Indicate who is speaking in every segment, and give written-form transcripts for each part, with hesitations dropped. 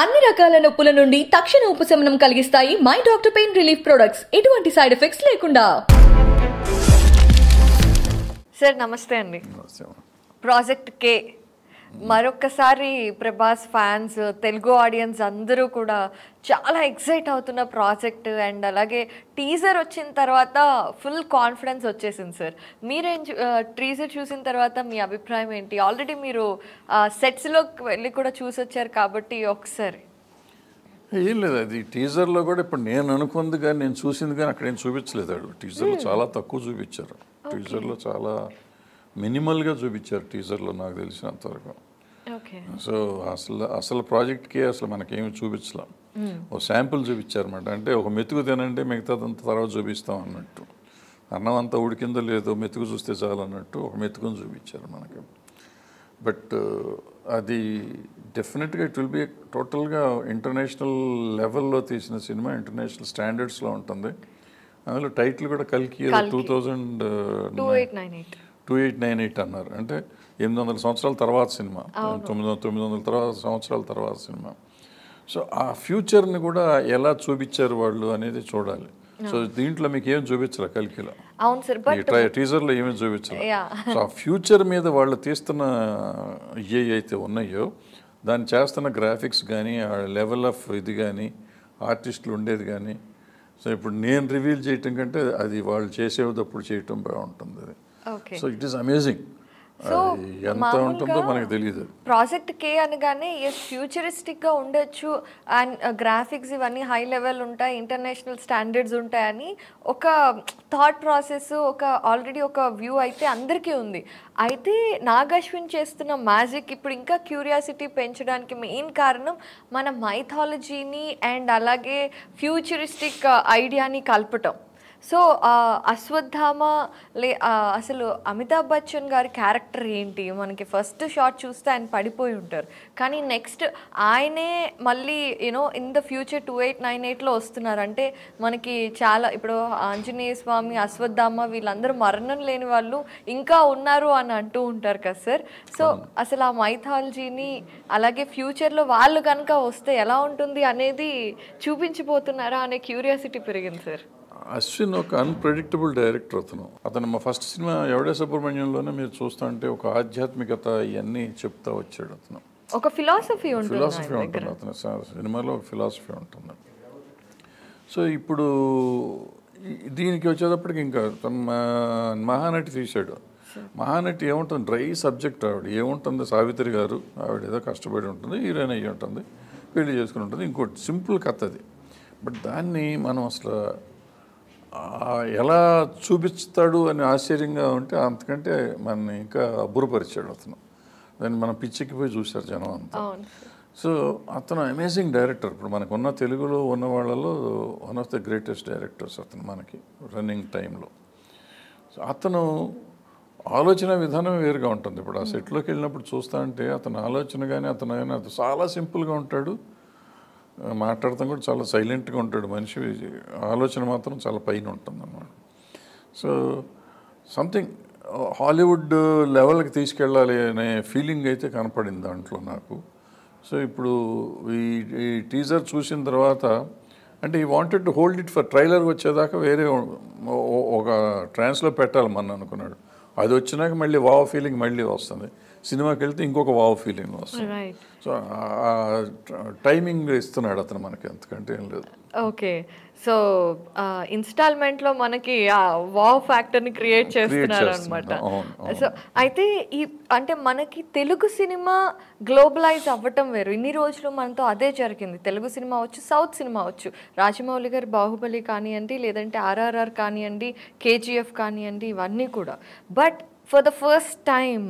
Speaker 1: అన్ని రకాల నొప్పుల నుండి తక్షణ ఉపశమనం కలిగిస్తాయి my doctor pain relief products. ఎటువంటి సైడ్ ఎఫెక్ట్స్ లేకుండా.
Speaker 2: సార్ నమస్తే అండి. ప్రాజెక్ట్ కే మరొకసారి ప్రభాస్ ఫ్యాన్స్, తెలుగు ఆడియన్స్ అందరూ కూడా చాలా ఎక్సైట్ అవుతున్న ప్రాజెక్ట్. అండ్ అలాగే టీజర్ వచ్చిన తర్వాత ఫుల్ కాన్ఫిడెన్స్ వచ్చేసింది సార్. మీరేం టీజర్ చూసిన తర్వాత మీ అభిప్రాయం ఏంటి? ఆల్రెడీ మీరు సెట్స్లోకి వెళ్ళి కూడా చూసి వచ్చారు కాబట్టి ఒకసారి.
Speaker 3: ఏం లేదు, అది టీజర్లో కూడా ఇప్పుడు నేను అనుకుంది కానీ నేను చూసింది కానీ అక్కడ ఏం చూపించలేదు. టీజర్లో చాలా తక్కువ చూపించారు. టీజర్లో చాలా మినిమల్గా చూపించారు టీజర్లో నాకు తెలిసినంతవరకు. సో అసలు ప్రాజెక్ట్కి అసలు మనకేమి చూపించలేం. ఒక శాంపుల్ చూపించారన్నమాట. అంటే ఒక మెతుకు తినండి, మిగతాదంతా తర్వాత చూపిస్తాం అన్నట్టు. అన్నం అంతా ఉడికిందో లేదో మెతుకు చూస్తే చాలు అన్నట్టు ఒక మెతుకుని చూపించారు మనకి. బట్ అది డెఫినెట్గా ఇట్ విల్ బి టోటల్గా ఇంటర్నేషనల్ లెవెల్లో తీసిన సినిమా, ఇంటర్నేషనల్ స్టాండర్డ్స్లో ఉంటుంది. అందులో టైటిల్ కూడా కల్కి 2898 అన్నారు. అంటే 800 సంవత్సరాల తర్వాత సినిమా, 900 సంవత్సరాల తర్వాత సినిమా. సో ఆ ఫ్యూచర్ని కూడా ఎలా చూపించారు వాళ్ళు అనేది చూడాలి. సో దీంట్లో మీకు ఏం చూపించరా కల్కిలో?
Speaker 2: అవును సార్,
Speaker 3: టీజర్లో ఏమీ చూపించరు. సో ఆ ఫ్యూచర్ మీద వాళ్ళు తీస్తున్న అయితే ఉన్నాయో దాన్ని చేస్తున్న గ్రాఫిక్స్ కానీ, ఆ లెవెల్ ఆఫ్ ఇది కానీ, ఆర్టిస్టులు ఉండేది కానీ, సో ఇప్పుడు నేను రివీల్ చేయటం కంటే అది వాళ్ళు చేసేటప్పుడు చేయటం బాగుంటుంది. అది సో ఇట్ ఈస్ అమేజింగ్. ఎంత ఉంటుందో మనకు తెలియదు.
Speaker 2: ప్రాజెక్ట్ కే అనగానే ఫ్యూచరిస్టిక్ గా ఉండొచ్చు అండ్ గ్రాఫిక్స్ ఇవన్నీ హై లెవెల్ ఉంటాయి, ఇంటర్నేషనల్ స్టాండర్డ్స్ ఉంటాయని ఒక థాట్ ప్రాసెస్, ఒక ఆల్రెడీ ఒక వ్యూ అయితే అందరికీ ఉంది. అయితే నాగ్ అశ్విన్ చేస్తున్న మ్యాజిక్ ఇప్పుడు ఇంకా క్యూరియాసిటీ పెంచడానికి మెయిన్ కారణం మన మైథాలజీని అండ్ అలాగే ఫ్యూచరిస్టిక్ ఐడియాని కలపటం. సో అశ్వత్థామ అసలు అమితాబ్ బచ్చన్ గారి క్యారెక్టర్ ఏంటి? మనకి ఫస్ట్ షాట్ చూస్తే ఆయన పడిపోయి ఉంటారు, కానీ నెక్స్ట్ ఆయనే మళ్ళీ యూనో ఇన్ ద ఫ్యూచర్ 2898లో వస్తున్నారు. అంటే మనకి చాలా ఇప్పుడు ఆంజనేయ స్వామి, అశ్వత్థామ వీళ్ళందరూ మరణం లేని వాళ్ళు ఇంకా ఉన్నారు అని అంటూ ఉంటారు కదా సార్. సో అసలు ఆ మైథాలజీని అలాగే ఫ్యూచర్లో వాళ్ళు కనుక వస్తే ఎలా ఉంటుంది అనేది చూపించిపోతున్నారా అనే క్యూరియాసిటీ పెరిగింది సార్.
Speaker 3: అశ్విన్ ఒక అన్ప్రెడిక్టబుల్ డైరెక్టర్. అతను మా ఫస్ట్ సినిమా ఎవడే సుబ్రహ్మణ్యంలోనే మీరు చూస్తా అంటే ఒక ఆధ్యాత్మికత ఇవన్నీ చెప్తా వచ్చాడు. అతను
Speaker 2: ఒక ఫిలాసఫీ ఉంటుంది
Speaker 3: అతని సినిమాలో ఒక ఫిలాసఫీ ఉంటుంది. సో ఇప్పుడు దీనికి వచ్చేటప్పటికి ఇంకా మహానటి తీశాడు. మహానటి ఏముంటుంది, డ్రై సబ్జెక్ట్. ఆవిడ ఏముంటుంది, సావిత్రి గారు ఆవిడ ఏదో కష్టపడి ఉంటుంది, హీరోయిన్ అయ్యి ఉంటుంది, పెళ్లి చేసుకుని ఉంటుంది, ఇంకోటి సింపుల్ కథ అది. బట్ దాన్ని మనం అసలు ఎలా చూపిస్తాడు అని ఆశ్చర్యంగా ఉంటే అంతకంటే మన ఇంకా అబ్బురపరిచాడు అతను. దాన్ని మనం పిచ్చెక్కిపోయి చూశారు జనం అంతా. సో అతను అమేజింగ్ డైరెక్టర్. ఇప్పుడు మనకున్న తెలుగులో ఉన్న వాళ్ళలో one of the greatest directors అతను మనకి రన్నింగ్ టైంలో. సో అతను ఆలోచన విధానం వేరుగా ఉంటుంది. ఇప్పుడు ఆ సెట్లోకి వెళ్ళినప్పుడు చూస్తా అంటే అతను ఆలోచన కానీ అతను చాలా సింపుల్గా ఉంటాడు, మాట్లాడతాం కూడా చాలా సైలెంట్గా ఉంటాడు మనిషి. ఆలోచన మాత్రం చాలా పైన ఉంటుంది అన్నమాట. సో సంథింగ్ హాలీవుడ్ లెవెల్కి తీసుకెళ్ళాలి అనే ఫీలింగ్ అయితే కనపడింది దాంట్లో నాకు. సో ఇప్పుడు ఈ టీజర్ చూసిన తర్వాత అంటే ఈ wanted to hold it for trailer వచ్చేదాకా వేరే ఒక ట్రాన్స్లో పెట్టాలి మన అనుకున్నాడు. అది వచ్చినాక మళ్ళీ వావ్ ఫీలింగ్ మళ్ళీ వస్తుంది. సినిమాకి వెళ్తే ఇంకొక వావ్ ఫీలింగ్ వస్తుంది. సో టైమింగ్ ఇస్తున్నాడు అతను మనకి, అంతకంటే ఏం లేదు.
Speaker 2: ఓకే, సో ఇన్స్టాల్మెంట్లో మనకి ఆ వావ్ ఫ్యాక్టర్ని క్రియేట్ చేస్తున్నారు అనమాట. సో అయితే ఈ అంటే మనకి తెలుగు సినిమా గ్లోబలైజ్ అవ్వటం వేరు. ఇన్ని రోజులు మనతో అదే జరిగింది. తెలుగు సినిమా వచ్చు, సౌత్ సినిమా వచ్చు, రాజమౌళి గారి బాహుబలి కానివ్వండి, లేదంటే RRR కానివ్వండి, KGF కానివ్వండి, ఇవన్నీ కూడా. But for the first time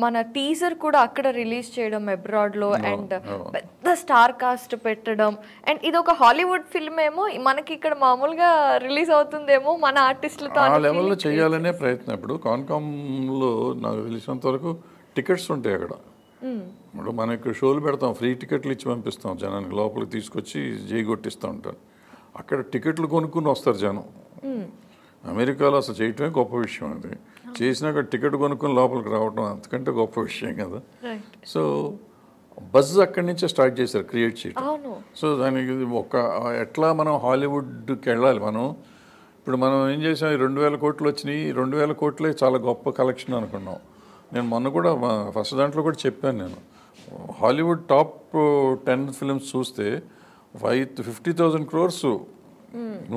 Speaker 2: మన టీజర్ కూడా అక్కడ రిలీజ్ చేయడం అబ్రాడ్లో, అండ్ పెద్ద స్టార్ కాస్ట్ పెట్టడం, అండ్ ఇది ఒక హాలీవుడ్ ఫిల్మ్ ఏమో మనకి ఇక్కడ మామూలుగా రిలీజ్ అవుతుందేమో మన ఆర్టిస్టులతో
Speaker 3: ఆ లెవెల్లో చేయాలనే ప్రయత్నం. ఇప్పుడు కాన్కామ్లో నాకు తెలిసినంత వరకు టికెట్స్ ఉంటాయి అక్కడ. ఇప్పుడు మనం ఇక్కడ షోలు పెడతాం, ఫ్రీ టికెట్లు ఇచ్చి పంపిస్తాం జనానికి, లోపలికి తీసుకొచ్చి జై కొట్టిస్తూ ఉంటారు. అక్కడ టికెట్లు కొనుక్కుని వస్తారు జనం. అమెరికాలో అసలు చేయటమే గొప్ప విషయం. అది చేసినాక టికెట్ కొనుక్కొని లోపలికి రావడం అంతకంటే గొప్ప విషయం కదా. సో బజ్ అక్కడి నుంచే స్టార్ట్ చేశారు క్రియేట్ చేయడం.
Speaker 2: అవును.
Speaker 3: సో దానికి ఎట్లా మనం హాలీవుడ్కి వెళ్ళాలి మనం. ఇప్పుడు మనం ఏం చేసాం, 2000 కోట్లు వచ్చినాయి, 2000 కోట్లే చాలా గొప్ప కలెక్షన్ అనుకున్నాం. నేను మొన్న కూడా ఫస్ట్ దాంట్లో కూడా చెప్పాను, నేను హాలీవుడ్ టాప్ 10 ఫిల్మ్స్ చూస్తే 50,000 crores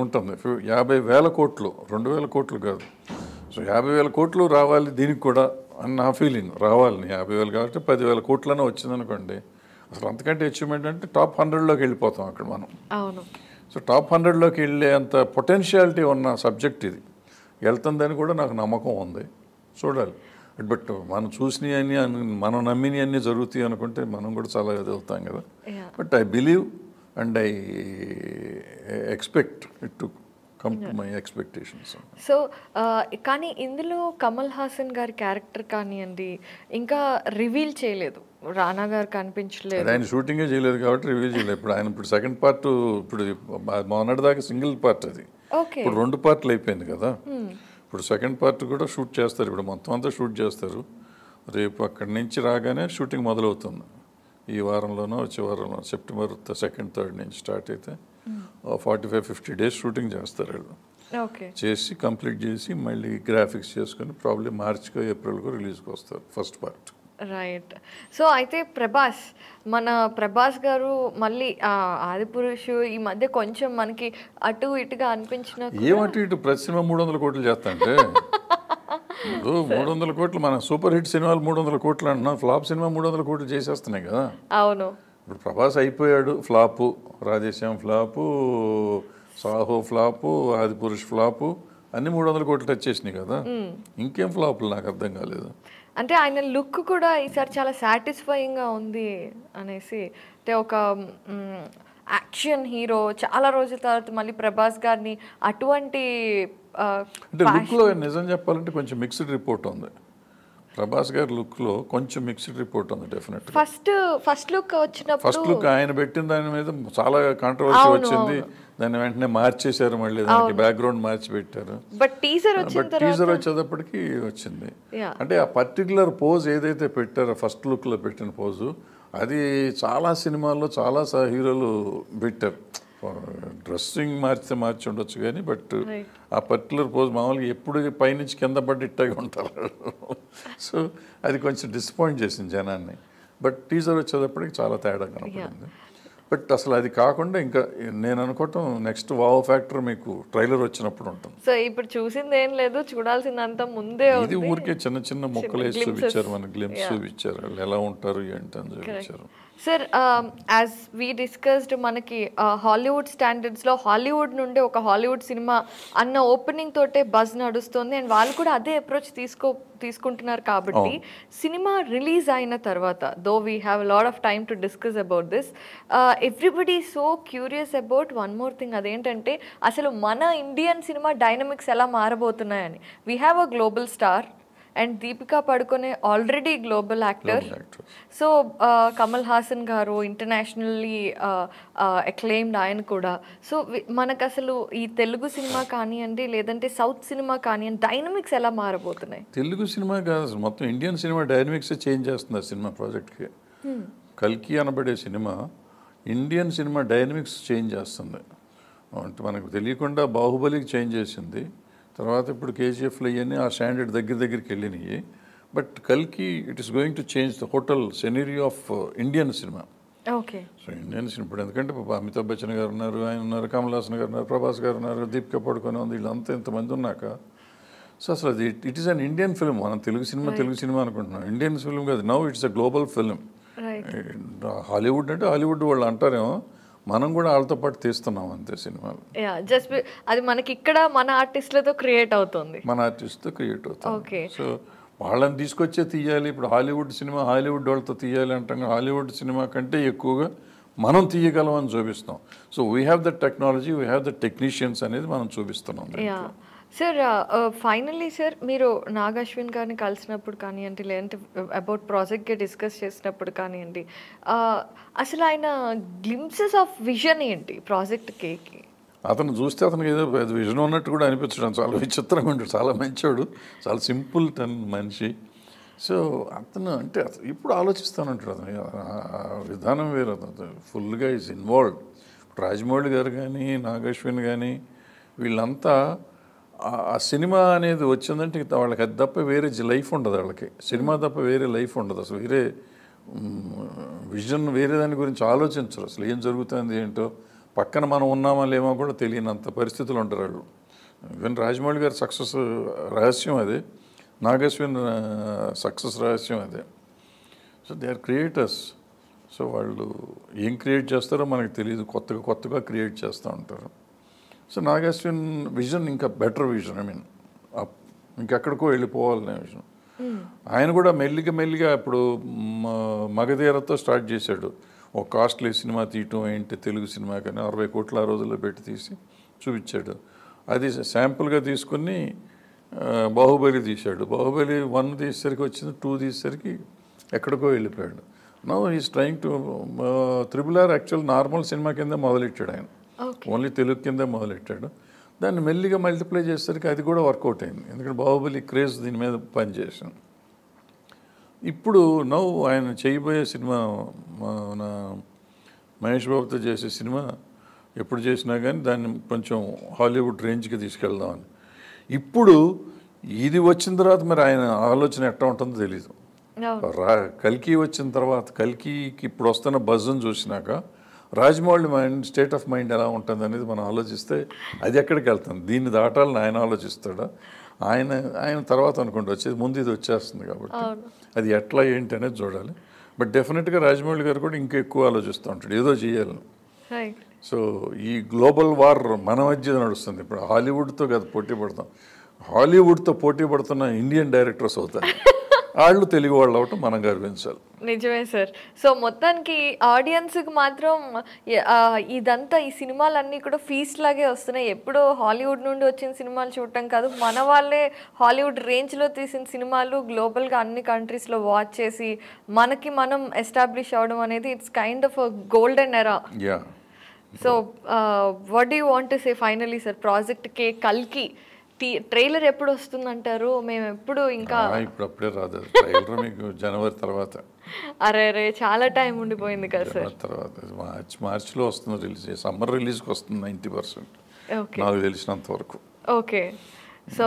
Speaker 3: ఉంటుంది. 50,000 కోట్లు, 2,000 కోట్లు కాదు. సో 50,000 కోట్లు రావాలి దీనికి కూడా అని నా ఫీలింగ్. రావాలి 50,000 కాబట్టి 10,000 కోట్లనే వచ్చిందనుకోండి, అసలు అంతకంటే అచీవ్మెంట్ అంటే టాప్ 100లోకి వెళ్ళిపోతాం అక్కడ మనం.
Speaker 2: అవును.
Speaker 3: సో టాప్ 100లోకి వెళ్ళే అంత పొటెన్షియాలిటీ ఉన్న సబ్జెక్ట్ ఇది. వెళ్తుందని కూడా నాకు నమ్మకం ఉంది, చూడాలి. బట్ మనం చూసినవి అన్ని, మనం నమ్మినవి అన్నీ జరుగుతాయి అనుకుంటే మనం కూడా చాలా చదువుతాం కదా. But I believe and I expect it to come to my expectations.
Speaker 2: So కానీ ఇందులో కమల్ హాసన్ గారి క్యారెక్టర్ కానివ్వండి ఇంకా రివీల్ చేయలేదు, రానా గారు కనిపించలేదు.
Speaker 3: ఆయన షూటింగే చేయలేదు కాబట్టి రివీల్ చేయలేదు. ఇప్పుడు ఆయన ఇప్పుడు సెకండ్ పార్ట్, ఇప్పుడు మొన్నటిదాకా సింగిల్ పార్ట్, అది ఇప్పుడు 2 పార్ట్లు అయిపోయింది కదా. ఇప్పుడు సెకండ్ పార్ట్ కూడా షూట్ చేస్తారు, ఇప్పుడు మొత్తం అంతా షూట్ చేస్తారు. రేపు అక్కడి నుంచి రాగానే షూటింగ్ మొదలవుతుంది. ఈ వారంలోనో వచ్చే వారంలో సెప్టెంబర్ 2nd, 3rd నుంచి స్టార్ట్ అయితే 45-50 days షూటింగ్ చేస్తారు వీళ్ళు. చేసి కంప్లీట్ చేసి మళ్ళీ గ్రాఫిక్స్ చేసుకొని ప్రాబ్లీ మార్చ్కో ఏప్రిల్కో రిలీజ్కి వస్తారు ఫస్ట్ పార్ట్.
Speaker 2: రైట్. సో అయితే మన ప్రభాస్ గారు మళ్ళీ ఆదిపురుషు ఈ మధ్య కొంచెం మనకి అటు ఇటుగా అనిపించిన,
Speaker 3: ఏమటు ఇటు ప్రతి సినిమా 300 కోట్లు చేస్తాంటే 300 కోట్లు, మన సూపర్ హిట్ సినిమాలు 300 కోట్లు అంటున్నా, ఫ్లాప్ సినిమా 300 కోట్లు చేసేస్తున్నాయి కదా.
Speaker 2: అవును.
Speaker 3: ఇప్పుడు ప్రభాస్ అయిపోయాడు, flop, Radhe Shyam flop, Saaho flop, Adipurush flop, అన్ని 300 కోట్లు టచ్ చేసినాయి కదా. ఇంకేం ఫ్లాపులు నాకు అర్థం కాలేదు.
Speaker 2: అంటే ఆయన లుక్ కూడా ఈసారి చాలా సాటిస్ఫైయింగ్గా ఉంది అనేసి, అంటే ఒక యాక్షన్ హీరో చాలా రోజుల తర్వాత మళ్ళీ ప్రభాస్ గారిని అటువంటి
Speaker 3: అంటే లుక్లో నిజం చెప్పాలంటే కొంచెం మిక్స్డ్ రిపోర్ట్ ఉంది. ప్రభాస్ గారి లుక్లో కొంచెం మిక్స్డ్ రిపోర్ట్ ఉంది డెఫినెట్.
Speaker 2: ఫస్ట్ లుక్ వచ్చినప్పుడు,
Speaker 3: ఫస్ట్ లుక్ ఆయన పెట్టిన దాని మీద చాలా కాంట్రవర్సీ వచ్చింది. దాన్ని వెంటనే మార్చేశారు, మళ్ళీ దానికి బ్యాక్గ్రౌండ్ మార్చి పెట్టారు.
Speaker 2: బట్ టీజర్
Speaker 3: వచ్చేటప్పటికి వచ్చింది. అంటే ఆ పర్టికులర్ పోజ్ ఏదైతే పెట్టారో ఫస్ట్ లుక్లో పెట్టిన పోజు, అది చాలా సినిమాల్లో చాలా హీరోలు పెట్టారు. డ్రెస్సింగ్ మార్చి ఉండొచ్చు కానీ, బట్ ఆ పర్టికులర్ పోజ్ మామూలుగా ఎప్పుడు పైనుంచి కింద పడి ఇట్టగా ఉంటారు. సో అది కొంచెం డిసప్పాయింట్ చేసింది జనాన్ని. బట్ టీజర్ వచ్చేటప్పటికి చాలా తేడా కనపడింది. బట్ అసలు అది కాకుండా ఇంకా నేను అనుకోవటం నెక్స్ట్ వావ్ ఫ్యాక్టర్ మీకు ట్రైలర్ వచ్చినప్పుడు ఉంటుంది.
Speaker 2: సో ఇప్పుడు చూసింది ఏం లేదు, చూడాల్సిందంతా ముందే.
Speaker 3: ఇది ఊరికే చిన్న చిన్న మొక్కలు వేసి చూపించారు, మన గ్లింప్స్ చూపించారు, వాళ్ళు ఎలా ఉంటారు ఏంటి అని చూపించారు.
Speaker 2: సార్, యాజ్ వీ డిస్కస్డ్, మనకి హాలీవుడ్ స్టాండర్డ్స్లో హాలీవుడ్ నుండి ఒక హాలీవుడ్ సినిమా అన్న ఓపెనింగ్ తోటే బజ్ నడుస్తుంది, అండ్ వాళ్ళు కూడా అదే అప్రోచ్ తీసుకుంటున్నారు. కాబట్టి సినిమా రిలీజ్ అయిన తర్వాత, though we have lot of time to discuss about this, everybody so curious about one more thing. అదేంటంటే అసలు మన ఇండియన్ సినిమా డైనమిక్స్ ఎలా మారబోతున్నాయని. We have a global star and Deepika Padukone already global actor. So Kamal Haasan garu internationally acclaimed ఆయన కూడా. So మనకు అసలు ఈ తెలుగు సినిమా కానివ్వండి లేదంటే సౌత్ సినిమా కానివ్వండి డైనమిక్స్ ఎలా మారబోతున్నాయి?
Speaker 3: తెలుగు సినిమా కాదు, అసలు మొత్తం ఇండియన్ సినిమా డైనమిక్స్ చేంజ్ చేస్తున్నారు సినిమా ప్రాజెక్ట్కి. కల్కి అనబడే cinema Indian cinema dynamics change చేస్తుంది. అంటే మనకు తెలియకుండా బాహుబలికి చేంజ్ చేసింది, తర్వాత ఇప్పుడు కేజీఎఫ్లు అవన్నీ ఆ స్టాండర్డ్ దగ్గరికి వెళ్ళినాయి. బట్ కల్కి it is going to change the whole scenario of Indian cinema.
Speaker 2: Okay.
Speaker 3: So Indian cinema ఇప్పుడు ఎందుకంటే అమితాబ్ బచ్చన్ గారు ఉన్నారు, ఆయన ఉన్నారు, కమల్ హాసన్ గారు ఉన్నారు, ప్రభాస్ గారు ఉన్నారు, దీపికా పడుకొని ఉంది, వీళ్ళంతా ఇంతమంది ఉన్నాక సో అసలు అది it is an Indian film. మనం తెలుగు సినిమా అనుకుంటున్నాం, ఇండియన్ ఫిల్మ్ కాదు. Now it's a global film. Hollywood అంటే హాలీవుడ్ వాళ్ళు అంటారేమో, మనం కూడా వాళ్ళతో పాటు తీస్తున్నాం అంతే సినిమాలు.
Speaker 2: జస్ట్ అది మనకి ఇక్కడ మన ఆర్టిస్టులతో క్రియేట్ అవుతుంది,
Speaker 3: మన ఆర్టిస్ట్తో క్రియేట్ అవుతుంది. సో వాళ్ళని తీసుకొచ్చే తీయాలి. ఇప్పుడు హాలీవుడ్ సినిమా హాలీవుడ్ వాళ్ళతో తీయాలి అంటాం, హాలీవుడ్ సినిమా కంటే ఎక్కువగా మనం తీయగలం అని చూపిస్తాం. So we have the technology, we have the technicians అనేది మనం చూపిస్తున్నాం.
Speaker 2: సార్, ఫైనల్లీ సార్, మీరు నాగ్ అశ్విన్ గారిని కలిసినప్పుడు కానివ్వండి లేదంటే అబౌట్ ప్రాజెక్ట్కి డిస్కస్ చేసినప్పుడు కానివ్వండి, అసలు ఆయన గ్లింప్సెస్ ఆఫ్ విజన్ ఏంటి ప్రాజెక్ట్కి?
Speaker 3: అతను చూస్తే అతనికి ఏదో విజన్ ఉన్నట్టు కూడా అనిపించడం చాలా విచిత్రంగా ఉంటాడు. చాలా మంచోడు, చాలా సింపుల్ మనిషి. సో అతను అంటే ఇప్పుడు ఆలోచిస్తానంటాడు అతను విధానం వేరు, అతను ఫుల్గా ఈజ్ ఇన్వాల్వ్డ్. రాజమౌళి గారు కానీ నాగశ్విన్ కానీ వీళ్ళంతా ఆ సినిమా అనేది వచ్చిందంటే వాళ్ళకి అది తప్ప వేరే లైఫ్ ఉండదు, వాళ్ళకి సినిమా తప్ప వేరే లైఫ్ ఉండదు, అసలు వేరే విజన్ వేరే దాని గురించి ఆలోచించరు, అసలు ఏం జరుగుతుంది ఏంటో పక్కన మనం ఉన్నామా లేమో కూడా తెలియనంత పరిస్థితులు ఉంటారు వాళ్ళు. ఈవెన్ రాజమౌళి గారి సక్సెస్ రహస్యం అదే, నాగశ్విన్ సక్సెస్ రహస్యం అదే. So they are creators. So వాళ్ళు ఏం క్రియేట్ చేస్తారో మనకు తెలియదు, కొత్తగా క్రియేట్ చేస్తూ ఉంటారు. సో నాగశ్విన్ విజన్ ఇంకా బెటర్ విజన్, ఐ మీన్ ఇంకెక్కడికో వెళ్ళిపోవాలనే విజన్. ఆయన కూడా మెల్లిగా ఇప్పుడు మగధీరతో స్టార్ట్ చేశాడు, ఒక కాస్ట్లీ సినిమా తీయటం ఏంటి తెలుగు సినిమా కానీ 60 కోట్ల ఆ రోజుల్లో పెట్టి తీసి చూపించాడు. అది శాంపుల్గా తీసుకుని బాహుబలి తీశాడు. బాహుబలి 1 తీసేసరికి వచ్చింది, 2 తీసేసరికి ఎక్కడికో వెళ్ళిపోయాడు. Now is trying to RRR actual normal cinema కింద మొదలెట్టాడు ఆయన, ఓన్లీ తెలుగు కింద మొదలెట్టాడు. దాన్ని మెల్లిగా మల్టిప్లై చేసేసరికి అది కూడా వర్కౌట్ అయింది, ఎందుకంటే బాహుబలి క్రేజ్ దీని మీద పనిచేసాను. ఇప్పుడు ఆయన చేయబోయే సినిమా మన మహేష్ బాబుతో చేసే సినిమా ఎప్పుడు చేసినా కానీ దాన్ని కొంచెం హాలీవుడ్ రేంజ్కి తీసుకెళ్దామని. ఇప్పుడు ఇది వచ్చిన తర్వాత మరి ఆయన ఆలోచన ఎట్లా ఉంటుందో తెలీదు. కల్కి వచ్చిన తర్వాత కల్కికి ఇప్పుడు వస్తున్న బజ్జను చూసినాక Rajamouli mind state of mind ఎలా ఉంటుంది అనేది మనం ఆలోచిస్తే అది ఎక్కడికి వెళ్తుంది, దీన్ని దాటాలని ఆయన ఆలోచిస్తాడా, ఆయన తర్వాత అనుకుంటూ వచ్చేది, ముందు ఇది వచ్చేస్తుంది కాబట్టి అది ఎట్లా ఏంటి అనేది చూడాలి. బట్ డెఫినెట్గా రాజమౌళి గారు కూడా ఇంకా ఎక్కువ ఆలోచిస్తూ ఉంటాడు ఏదో చేయాలని. సో ఈ గ్లోబల్ వార్ మన మధ్య నడుస్తుంది ఇప్పుడు, హాలీవుడ్తో కదా పోటీ పడతాం, హాలీవుడ్తో పోటీ పడుతున్న ఇండియన్ డైరెక్టర్స్ అవుతారు, వాళ్ళు తెలుగు వాళ్ళు అవటం మనం గర్వించాలి.
Speaker 2: నిజమే సార్. సో మొత్తానికి ఆడియన్స్కి మాత్రం ఇదంతా ఈ సినిమాలన్నీ కూడా ఫీస్ట్ లాగే వస్తున్నాయి. ఎప్పుడో హాలీవుడ్ నుండి వచ్చిన సినిమాలు చూడటం కాదు, మన వాళ్ళే హాలీవుడ్ రేంజ్లో తీసిన సినిమాలు గ్లోబల్గా అన్ని కంట్రీస్లో వాచ్ చేసి మనకి మనం ఎస్టాబ్లిష్ అవ్వడం అనేది it's kind of golden era. So what do you want to say finally sir, project కే కల్కి ట్రైలర్ ఎప్పుడు వస్తుందంటారు? మేము ఎప్పుడు ఇంకా
Speaker 3: ఇప్పుడప్పుడే రాదు ట్రైలర్, మీకు జనవరి తర్వాత.
Speaker 2: అరే చాలా టైం ఉండిపోయింది కదా సార్.
Speaker 3: తర్వాత మార్చిలో వస్తుంది రిలీజ్, సమ్మర్ రిలీజ్కి వస్తుంది 90% నాకు తెలిసినంత వరకు.
Speaker 2: ఓకే. సో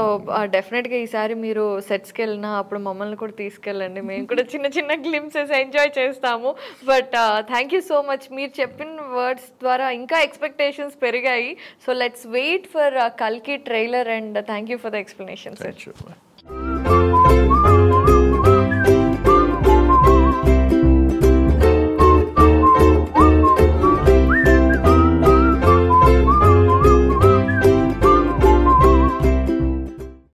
Speaker 2: డెఫినెట్గా ఈసారి మీరు సెట్స్కి వెళ్ళినా అప్పుడు మమ్మల్ని కూడా తీసుకెళ్ళండి, మేము కూడా చిన్న గ్లిమ్సెస్ ఎంజాయ్ చేస్తాము. But thank you so much, మీరు చెప్పిన వర్డ్స్ ద్వారా ఇంకా ఎక్స్పెక్టేషన్స్ పెరిగాయి. సో లెట్స్ వెయిట్ ఫర్ కల్కి trailer and thank you for the explanation sir.